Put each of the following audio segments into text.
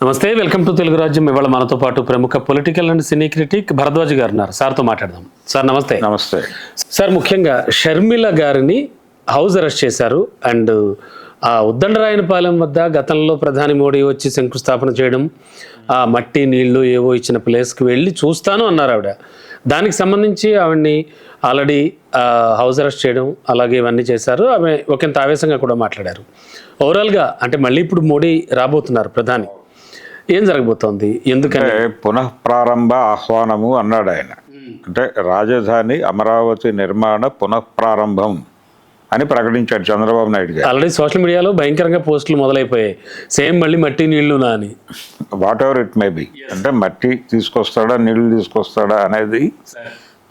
నమస్తే, welcome to Telugu రాజ్యం. ఇవాళ మనతో పాటు ప్రముఖ political and cine critic Bharadwaj గారు ఉన్నారు. సార్తో మాట్లాడదాం. సార్ నమస్తే. నమస్తే సార్, ముఖ్యంగా షర్మిల గారిని హౌస్ అరెస్ట్ చేశారు. అండ్ ఆ ఉద్దండరాయనపాలెం వద్ద గతంలో ప్రధాని మోడీ వచ్చి శంకుస్థాపన చేయడం, ఆ మట్టి నీళ్లు ఏవో ఇచ్చిన ప్లేస్కి వెళ్ళి చూస్తాను అన్నారు ఆవిడ. దానికి సంబంధించి ఆవిడ్ని ఆల్రెడీ హౌస్ అరెస్ట్ చేయడం అలాగే ఇవన్నీ చేశారు. ఆమె ఒకంత ఆవేశంగా కూడా మాట్లాడారు. ఓవరాల్గా అంటే మళ్ళీ ఇప్పుడు మోడీ రాబోతున్నారు ప్రధాని, ఏం జరగబోతోంది? ఎందుకంటే పునఃప్రారంభ ఆహ్వానము అన్నాడు ఆయన. అంటే రాజధాని అమరావతి నిర్మాణ పునఃప్రారంభం అని ప్రకటించాడు చంద్రబాబు నాయుడు గారు. ఆల్రెడీ సోషల్ మీడియాలో భయంకరంగా పోస్టులు మొదలైపోయాయి, సేమ్ మళ్ళీ మట్టి నీళ్లునా అని. What ever it may be, అంటే మట్టి తీసుకొస్తాడా నీళ్లు తీసుకొస్తాడా అనేది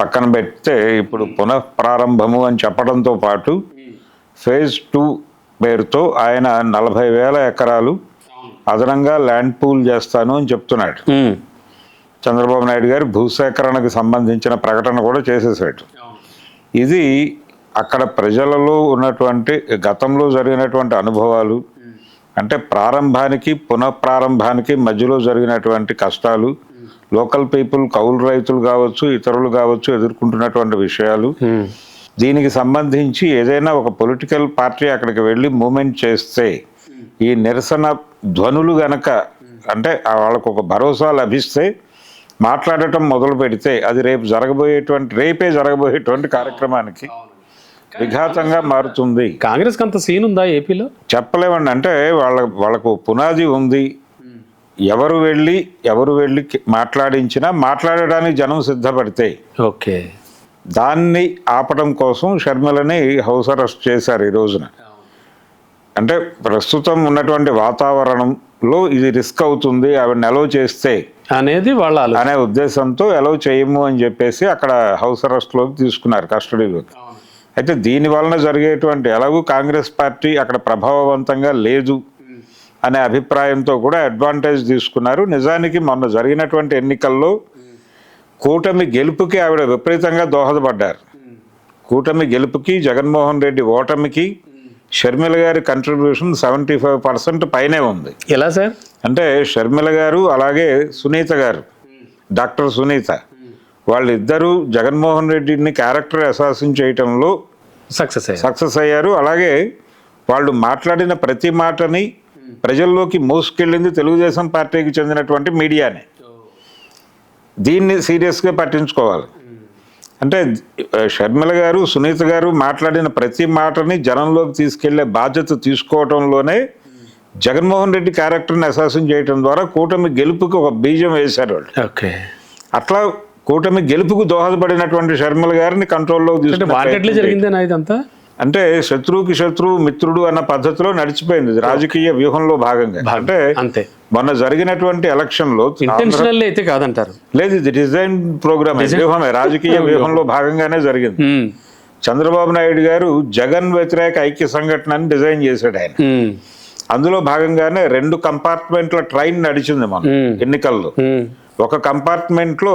పక్కన పెడితే, ఇప్పుడు పునఃప్రారంభము అని చెప్పడంతో పాటు ఫేజ్ 2 పేరుతో ఆయన 40,000 ఎకరాలు అదనంగా ల్యాండ్ పూల్ చేస్తాను అని చెప్తున్నాడు. చంద్రబాబు నాయుడు గారు భూసేకరణకు సంబంధించిన ప్రకటన కూడా చేసేసాడు. ఇది అక్కడ ప్రజలలో ఉన్నటువంటి గతంలో జరిగినటువంటి అనుభవాలు, అంటే ప్రారంభానికి పునఃప్రారంభానికి మధ్యలో జరిగినటువంటి కష్టాలు, లోకల్ పీపుల్, కౌలు రైతులు కావచ్చు, ఇతరులు కావచ్చు ఎదుర్కొంటున్నటువంటి విషయాలు, దీనికి సంబంధించి ఏదైనా ఒక పొలిటికల్ పార్టీ అక్కడికి వెళ్ళి మూమెంట్ చేస్తే ఈ నిరసన ధ్వనులు గనక, అంటే వాళ్ళకు ఒక భరోసా లభిస్తే, మాట్లాడటం మొదలు పెడితే, అది రేపే జరగబోయేటువంటి కార్యక్రమానికి విఘాతంగా మారుతుంది. కాంగ్రెస్కి అంత సీన్ ఉందా ఏపీలో? చెప్పలేమండి. అంటే వాళ్ళకు పునాది ఉంది. ఎవరు వెళ్ళి మాట్లాడించినా మాట్లాడడానికి జనం సిద్ధపడితే, ఓకే, దాన్ని ఆపడం కోసం షర్మిలని హౌస్ అరెస్ట్ చేశారు ఈ రోజున. అంటే ప్రస్తుతం ఉన్నటువంటి వాతావరణంలో ఇది రిస్క్ అవుతుంది, ఆవిడని అలౌ చేస్తే అనేది వాళ్ళ అనే ఉద్దేశంతో అలౌ చేయము అని చెప్పేసి అక్కడ హౌస్ అరెస్ట్లోకి తీసుకున్నారు, కస్టడీలోకి. అయితే దీని వలన జరిగేటువంటి, ఎలాగూ కాంగ్రెస్ పార్టీ అక్కడ ప్రభావవంతంగా లేదు అనే అభిప్రాయంతో కూడా అడ్వాంటేజ్ తీసుకున్నారు. నిజానికి మొన్న జరిగినటువంటి ఎన్నికల్లో కూటమి గెలుపుకి ఆవిడ విపరీతంగా దోహదపడ్డారు. కూటమి గెలుపుకి, జగన్మోహన్ రెడ్డి ఓటమికి షర్మిల గారి కంట్రిబ్యూషన్ 75% పైనే ఉంది. ఎలా సార్? అంటే షర్మిల గారు అలాగే సునీత గారు, డాక్టర్ సునీత, వాళ్ళిద్దరూ జగన్మోహన్ రెడ్డిని క్యారెక్టర్ అసాసిన్ చేయటంలో సక్సెస్ అయ్యారు. అలాగే వాళ్ళు మాట్లాడిన ప్రతి మాటని ప్రజల్లోకి మోసుకెళ్ళింది తెలుగుదేశం పార్టీకి చెందినటువంటి మీడియానే. దీన్ని సీరియస్గా పట్టించుకోవాలి. అంటే షర్మిల గారు, సునీత గారు మాట్లాడిన ప్రతి మాటని జనంలోకి తీసుకెళ్లే బాధ్యత తీసుకోవడంలోనే జగన్మోహన్ రెడ్డి క్యారెక్టర్ని అసాసిన్ చేయడం ద్వారా కూటమి గెలుపుకి ఒక బీజం వేశారు వాళ్ళు. ఓకే, అట్లా కూటమి గెలుపుకు దోహదపడినటువంటి షర్మిల గారిని కంట్రోల్లో తీసుకుంటే, అంటే శత్రువుకి శత్రువు మిత్రుడు అన్న పద్ధతిలో నడిచిపోయింది రాజకీయ వ్యూహంలో భాగంగా. అంటే మొన్న జరిగినటువంటి ఎలక్షన్ లో అయితే కాదంటారు, లేదు, ఇది డిజైన్ ప్రోగ్రామ్, వ్యూహమే, రాజకీయ వ్యూహంలో భాగంగానే జరిగింది. చంద్రబాబు నాయుడు గారు జగన్ వ్యతిరేక ఐక్య సంఘటనని డిజైన్ చేశాడు ఆయన. అందులో భాగంగానే 2 కంపార్ట్మెంట్ల ట్రైన్ నడిచింది మన ఎన్నికల్లో. ఒక కంపార్ట్మెంట్ లో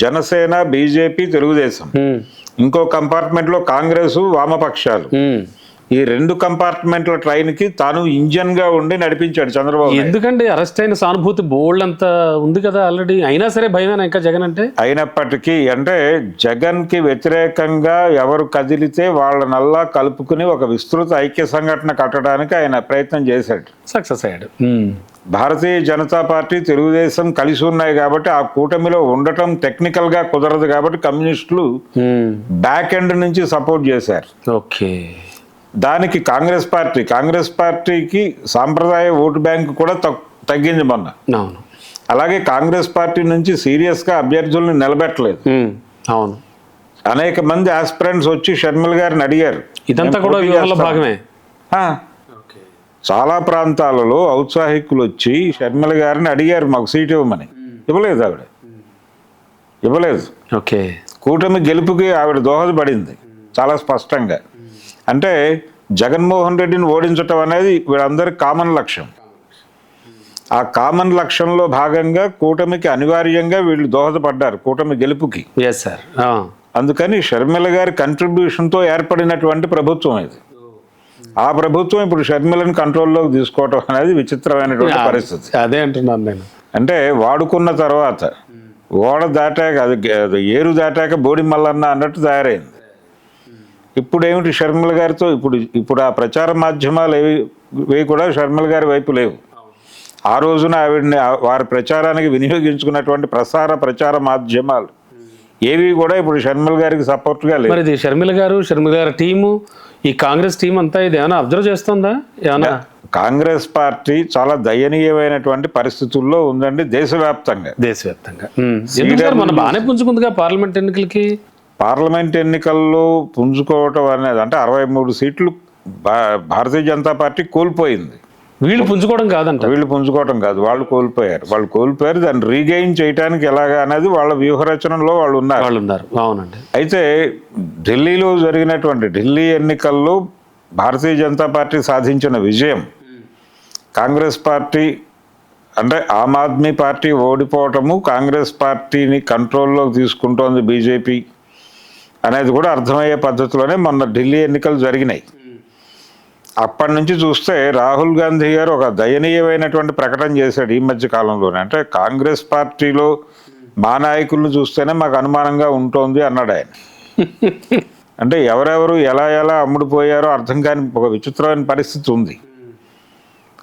జనసేన, బీజేపీ, తెలుగుదేశం, ఇంకో కంపార్ట్మెంట్ లో కాంగ్రెస్, వామపక్షాలు. ఈ 2 కంపార్ట్మెంట్ల ట్రైన్ కి తాను ఇంజన్ గా ఉండి నడిపించాడు చంద్రబాబు. ఎందుకంటే అరెస్ట్ అయిన సానుభూతి బోల్డ్ అంత ఉంది కదా ఆల్రెడీ, అయినా సరే భయమేనా ఇంకా జగన్ అంటే? అయినప్పటికీ అంటే జగన్ కి వ్యతిరేకంగా ఎవరు కదిలితే వాళ్ళనల్లా కలుపుకుని ఒక విస్తృత ఐక్య సంఘటన కట్టడానికి ఆయన ప్రయత్నం చేశాడు, సక్సెస్ అయ్యాడు. భారతీయ జనతా పార్టీ, తెలుగుదేశం కలిసి ఉన్నాయి కాబట్టి ఆ కూటమిలో ఉండటం టెక్నికల్ గా కుదరదు కాబట్టి కమ్యూనిస్టులు బ్యాక్ ఎండ్ నుంచి సపోర్ట్ చేశారు. ఓకే, దానికి కాంగ్రెస్ పార్టీకి సాంప్రదాయ ఓటు బ్యాంకు కూడా తగ్గింది మొన్న. అలాగే కాంగ్రెస్ పార్టీ నుంచి సీరియస్ గా అభ్యర్థుల్ని నిలబెట్టలేదు. అవును, అనేక మంది ఆస్పిరెంట్స్ వచ్చి షర్మిల గారిని అడిగారు. ఇదంతా కూడా భాగమే. చాలా ప్రాంతాలలో ఔత్సాహికులు వచ్చి షర్మిల గారిని అడిగారు, మాకు సీట్ ఇవ్వమని. ఇవ్వలేదు, ఆవిడ ఇవ్వలేదు. ఓకే, కూటమి గెలుపుకి ఆవిడ దోహదపడింది చాలా స్పష్టంగా. అంటే జగన్మోహన్ రెడ్డిని ఓడించటం అనేది వీళ్ళందరి కామన్ లక్ష్యం. ఆ కామన్ లక్ష్యంలో భాగంగా కూటమికి అనివార్యంగా వీళ్ళు దోహదపడ్డారు కూటమి గెలుపుకి. అందుకని షర్మిల గారి కంట్రిబ్యూషన్తో ఏర్పడినటువంటి ప్రభుత్వం ఇది. ఆ ప్రభుత్వం ఇప్పుడు షర్మిలను కంట్రోల్లోకి తీసుకోవటం అనేది విచిత్రమైనటువంటి పరిస్థితి. అదే అంటున్నాను నేను. అంటే వాడుకున్న తర్వాత ఓడ దాటాక అది ఏరు దాటాక బోడి మల్లన్న అన్నట్టు తయారైంది. ఇప్పుడు ఏమిటి షర్మిల గారితో ఇప్పుడు ఆ ప్రచార మాధ్యమాలు ఏవి కూడా షర్మిల గారి వైపు లేవు. ఆ రోజున ఆవిడని వారి ప్రచారానికి వినియోగించుకున్నటువంటి ప్రచార మాధ్యమాలు ఏవి కూడా ఇప్పుడు షర్మిల గారికి సపోర్ట్గా లేవు. మరి ఇది షర్మిల గారి టీము, ఈ కాంగ్రెస్ టీం అంతా ఇది ఏమైనా అబ్జర్వ్ చేస్తుందా? ఏమన్నా కాంగ్రెస్ పార్టీ చాలా దయనీయమైనటువంటి పరిస్థితుల్లో ఉందండి దేశవ్యాప్తంగా. మన బాగానే పుంజుకుందిగా పార్లమెంట్ ఎన్నికల్లో పుంజుకోవటం అనేది. అంటే 63 సీట్లు భారతీయ జనతా పార్టీ కోల్పోయింది. వీళ్ళు పుంజుకోవడం కాదు, వాళ్ళు కోల్పోయారు. దాన్ని రీగెయిన్ చేయడానికి ఎలాగా అనేది వాళ్ళ వ్యూహరచనలో వాళ్ళు ఉన్నారు. అవునండి. అయితే ఢిల్లీలో జరిగినటువంటి ఢిల్లీ ఎన్నికల్లో భారతీయ జనతా పార్టీ సాధించిన విజయం, కాంగ్రెస్ పార్టీ అంటే ఆమ్ ఆద్మీ పార్టీ ఓడిపోవటము, కాంగ్రెస్ పార్టీని కంట్రోల్లోకి తీసుకుంటోంది బీజేపీ అనేది కూడా అర్థమయ్యే పద్ధతిలోనే మొన్న ఢిల్లీ ఎన్నికలు జరిగినాయి. అప్పటి నుంచి చూస్తే రాహుల్ గాంధీ గారు ఒక దయనీయమైనటువంటి ప్రకటన చేశాడు ఈ మధ్య కాలంలోనే. అంటే కాంగ్రెస్ పార్టీలో మా నాయకులను చూస్తేనే మాకు అనుమానంగా ఉంటుంది అన్నాడు ఆయన. అంటే ఎవరెవరు ఎలా అమ్ముడుపోయారో అర్థం కాని ఒక విచిత్రమైన పరిస్థితి ఉంది.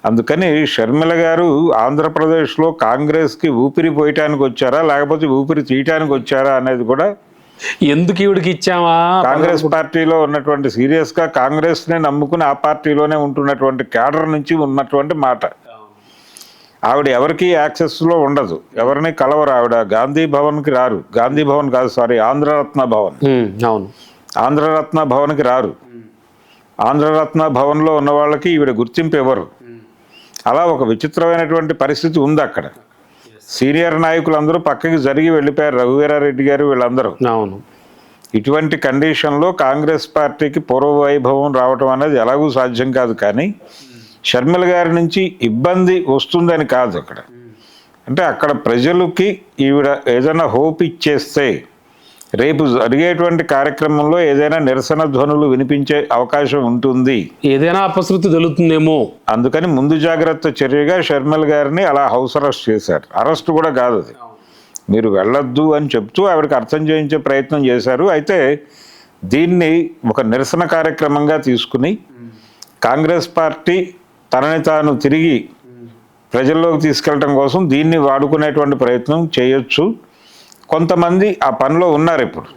అందుకని షర్మిల గారు ఆంధ్రప్రదేశ్లో కాంగ్రెస్కి ఊపిరి పోయటానికి వచ్చారా లేకపోతే ఊపిరి తీయటానికి వచ్చారా అనేది కూడా, ఎందుకు ఈవిడికి ఇచ్చామా, కాంగ్రెస్ పార్టీలో ఉన్నటువంటి సీరియస్గా కాంగ్రెస్నే నమ్ముకుని ఆ పార్టీలోనే ఉంటున్నటువంటి క్యాడర్ నుంచి ఉన్నటువంటి మాట. ఆవిడ ఎవరికి యాక్సెస్లో ఉండదు, ఎవరిని కలవరు. ఆవిడ గాంధీ భవన్కి రారు. గాంధీ భవన్ కాదు, సారీ, ఆంధ్రరత్న భవన్. అవును, ఆంధ్రరత్న భవన్కి రారు. ఆంధ్రరత్న భవన్లో ఉన్న వాళ్ళకి ఈవిడ గుర్తింపు ఇవ్వరు. అలా ఒక విచిత్రమైనటువంటి పరిస్థితి ఉంది అక్కడ. సీనియర్ నాయకులందరూ పక్కకి జరిగి వెళ్ళిపోయారు, రఘువీరారెడ్డి గారు వీళ్ళందరూ. అవును. ఇటువంటి కండిషన్లో కాంగ్రెస్ పార్టీకి పూర్వ వైభవం రావటం అనేది ఎలాగూ సాధ్యం కాదు. కానీ షర్మిల గారి నుంచి ఇబ్బంది వస్తుందని కాదు అక్కడ. అంటే అక్కడ ప్రజలకి ఈవిడ ఏదైనా హోప్ ఇచ్చేస్తే రేపు జరిగేటువంటి కార్యక్రమంలో ఏదైనా నిరసన ధ్వనులు వినిపించే అవకాశం ఉంటుంది, ఏదైనా అపశృతి తెలుస్తుందేమో. అందుకని ముందు జాగ్రత్త చర్యగా షర్మిల గారిని అలా హౌస్ అరెస్ట్ చేశారు. అరెస్ట్ కూడా కాదు అది, మీరు వెళ్ళొద్దు అని చెప్తూ ఆవిడకి అర్థం చేయించే ప్రయత్నం చేశారు. అయితే దీన్ని ఒక నిరసన కార్యక్రమంగా తీసుకుని కాంగ్రెస్ పార్టీ తనని తాను తిరిగి ప్రజల్లోకి తీసుకెళ్ళటం కోసం దీన్ని వాడుకునేటువంటి ప్రయత్నం చేయొచ్చు. కొంతమంది ఆ పనిలో ఉన్నారు. ఇప్పుడు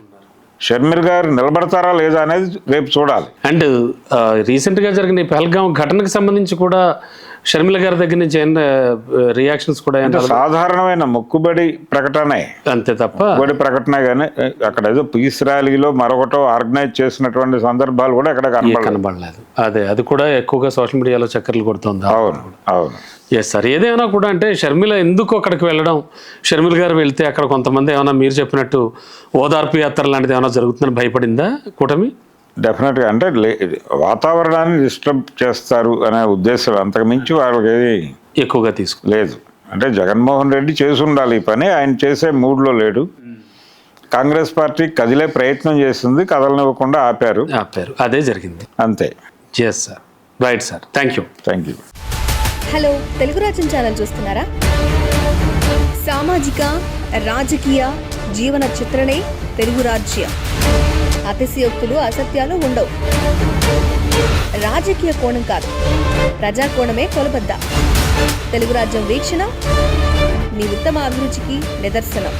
షర్మిల గారు నిలబడతారా లేదా అనేది రేపు చూడాలి. అండ్ రీసెంట్గా జరిగిన పహల్గాం ఘటనకు సంబంధించి కూడా షర్మిల గారి దగ్గర నుంచి రియాక్షన్స్ కూడా సాధారణమైన మొక్కుబడి ప్రకటనే, అంతే తప్ప మొక్కుబడి ప్రకటన. కానీ అక్కడ ఏదో పీస్ ర్యాలీలో మరొకటో ఆర్గనైజ్ చేసినటువంటి సందర్భాలు కూడా ఎక్కడ కనబడలేదు. అది కూడా ఎక్కువగా సోషల్ మీడియాలో చక్కర్లు కొడుతుంది. అవును. Yes sir. ఏదేమైనా కూడా అంటే షర్మిల ఎందుకు అక్కడికి వెళ్ళడం, షర్మిల గారు వెళ్తే అక్కడ కొంతమంది ఏమైనా మీరు చెప్పినట్టు ఓదార్పు యాత్ర లాంటిది ఏమైనా జరుగుతుందని భయపడిందా కూటమి? డెఫినెట్గా. అంటే వాతావరణాన్ని డిస్టర్బ్ చేస్తారు అనే ఉద్దేశం, అంతకుమించి వాళ్ళకి ఎక్కువగా లేదు. అంటే జగన్మోహన్ రెడ్డి చేసి ఉండాలి ఈ పని, ఆయన చేసే మూడ్లో లేడు. కాంగ్రెస్ పార్టీ కదిలే ప్రయత్నం చేస్తుంది, కదలనివ్వకుండా ఆపారు. అదే జరిగింది అంతే. Yes sir, right sir, thank you. Hello, Telugu Rajyam channel చూస్తున్నారా? సామాజిక రాజకీయ జీవన చిత్రణే తెలుగు రాజ్యం. అతిశయోక్తులు అసత్యాలు ఉండవు. రాజకీయ కోణం కాదు, ప్రజా కోణమే కొలబద్ద. తెలుగు రాజ్యం వీక్షణ మీ ఉత్తమ అభిరుచికి నిదర్శనం.